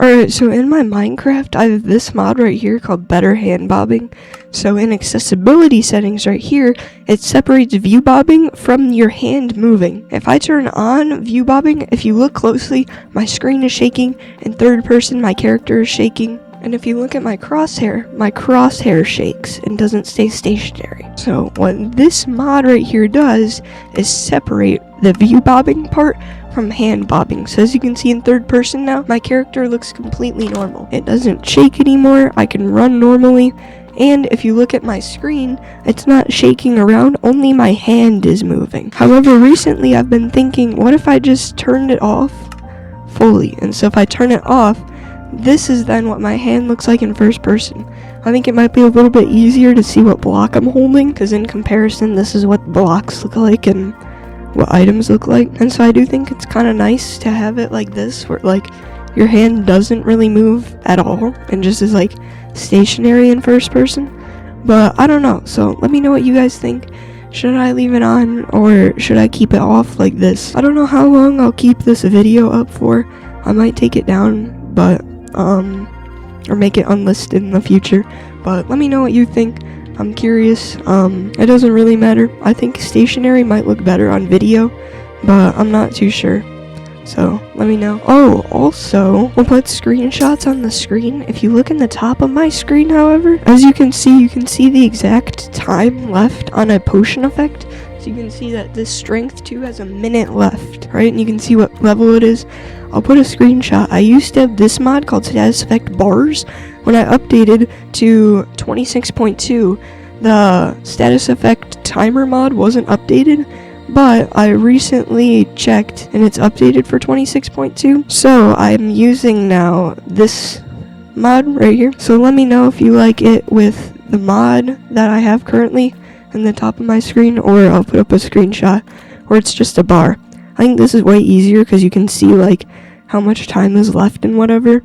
Alright, so in my Minecraft, I have this mod right here called Better Hand Bobbing. So in accessibility settings right here, it separates view bobbing from your hand moving. If I turn on view bobbing, if you look closely, my screen is shaking. In third person, my character is shaking. And if you look at my crosshair shakes and doesn't stay stationary. So what this mod right here does is separate the view bobbing part from hand bobbing. So as you can see in third person now, my character looks completely normal. It doesn't shake anymore, I can run normally, and if you look at my screen, it's not shaking around, only my hand is moving. However, recently I've been thinking, what if I just turned it off fully? And so if I turn it off, this is then what my hand looks like in first person. I think it might be a little bit easier to see what block I'm holding, because in comparison, this is what blocks look like and what items look like. And so I do think it's kind of nice to have it like this, where like your hand doesn't really move at all and just is like stationary in first person. But I don't know, so let me know what you guys think. Should I leave it on or should I keep it off like this? I don't know how long I'll keep this video up for. I might take it down, but or make it unlisted in the future. But let me know what you think. I'm curious. It doesn't really matter. I think stationary might look better on video, but I'm not too sure. So let me know. Oh, also, we'll put screenshots on the screen. If you look in the top of my screen, however, as you can see the exact time left on a potion effect. So you can see that this strength 2 has a minute left, right? And you can see what level it is. I'll put a screenshot. I used to have this mod called status effect bars. When I updated to 26.2, the status effect timer mod wasn't updated, but I recently checked and it's updated for 26.2. So I'm using now this mod right here. So let me know if you like it with the mod that I have currently in the top of my screen, or I'll put up a screenshot where it's just a bar. I think this is way easier because you can see like how much time is left and whatever.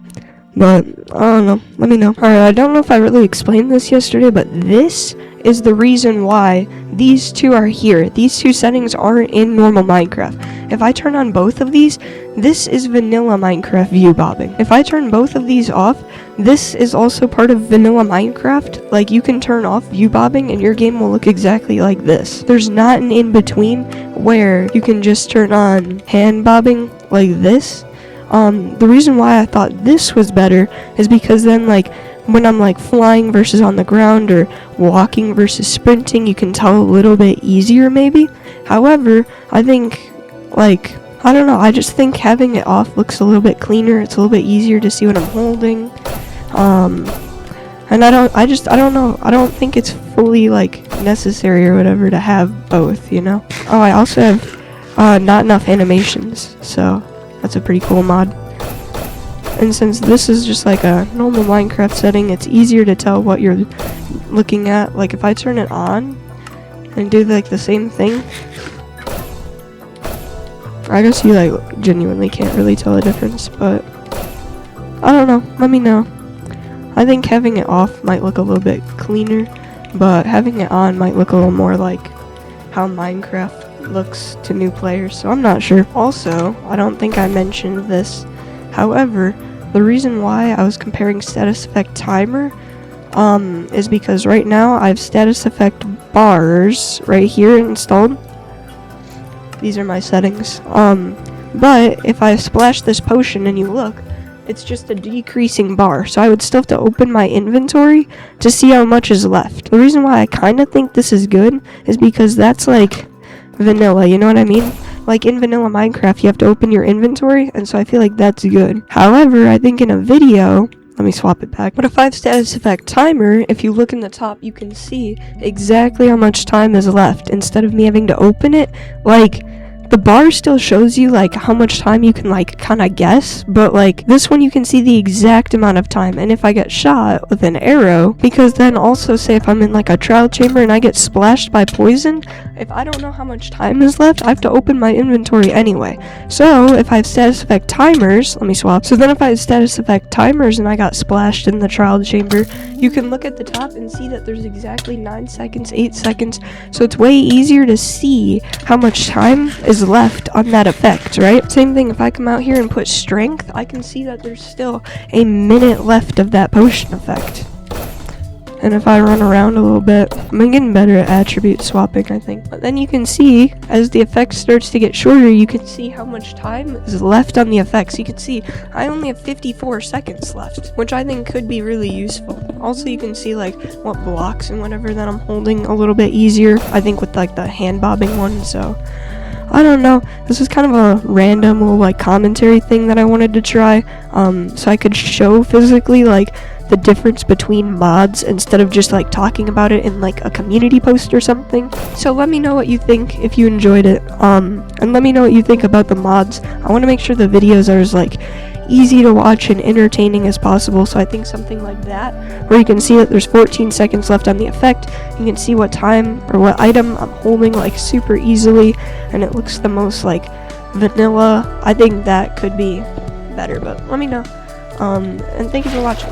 But I don't know, let me know. Alright, I don't know if I really explained this yesterday, but this is the reason why these two are here. These two settings aren't in normal Minecraft. If I turn on both of these, this is vanilla Minecraft view bobbing. If I turn both of these off, this is also part of vanilla Minecraft. Like, you can turn off view bobbing and your game will look exactly like this. There's not an in-between where you can just turn on hand bobbing like this. The reason why I thought this was better is because then, like, when I'm like flying versus on the ground or walking versus sprinting, you can tell a little bit easier maybe. However, I think, like, I don't know, I just think having it off looks a little bit cleaner. It's a little bit easier to see what I'm holding. And I don't know, I don't think it's fully like necessary or whatever to have both, you know? Oh, I also have not enough animations, so that's a pretty cool mod. And since this is just like a normal Minecraft setting, it's easier to tell what you're looking at. Like if I turn it on and do like the same thing, I guess you like genuinely can't really tell the difference, but I don't know, let me know. I think having it off might look a little bit cleaner, but having it on might look a little more like how Minecraft looks to new players, so I'm not sure. Also, I don't think I mentioned this, however, the reason why I was comparing status effect timer is because right now I have status effect bars right here installed. These are my settings. But if I splash this potion and you look, it's just a decreasing bar, so I would still have to open my inventory to see how much is left. The reason why I kind of think this is good is because that's like vanilla, you know what I mean? Like in vanilla Minecraft, you have to open your inventory, and so I feel like that's good. However, I think in a video, let me swap it back. But if I have status effect timer, if you look in the top, you can see exactly how much time is left. Instead of me having to open it, like, the bar still shows you like how much time you can like kind of guess, but like this one you can see the exact amount of time. And if I get shot with an arrow, because then also say if I'm in like a trial chamber and I get splashed by poison, if I don't know how much time is left, I have to open my inventory anyway. So if I have status effect timers, let me swap. So then if I have status effect timers and I got splashed in the trial chamber, you can look at the top and see that there's exactly 9 seconds, 8 seconds, so it's way easier to see how much time is left on that effect, right? Same thing, if I come out here and put strength, I can see that there's still a minute left of that potion effect. And if I run around a little bit, I'm getting better at attribute swapping, I think. But then you can see, as the effect starts to get shorter, you can see how much time is left on the effects. You can see, I only have 54 seconds left, which I think could be really useful. Also, you can see, like, what blocks and whatever that I'm holding a little bit easier, I think, with, like, the hand bobbing one, so... I don't know, this is kind of a random little, like, commentary thing that I wanted to try, so I could show physically, like, the difference between mods instead of just like talking about it in like a community post or something. So let me know what you think if you enjoyed it, and let me know what you think about the mods. I want to make sure the videos are as like easy to watch and entertaining as possible, so I think something like that, where you can see that there's 14 seconds left on the effect, you can see what time or what item I'm holding like super easily, and it looks the most like vanilla. I think that could be better, but let me know. And thank you for watching.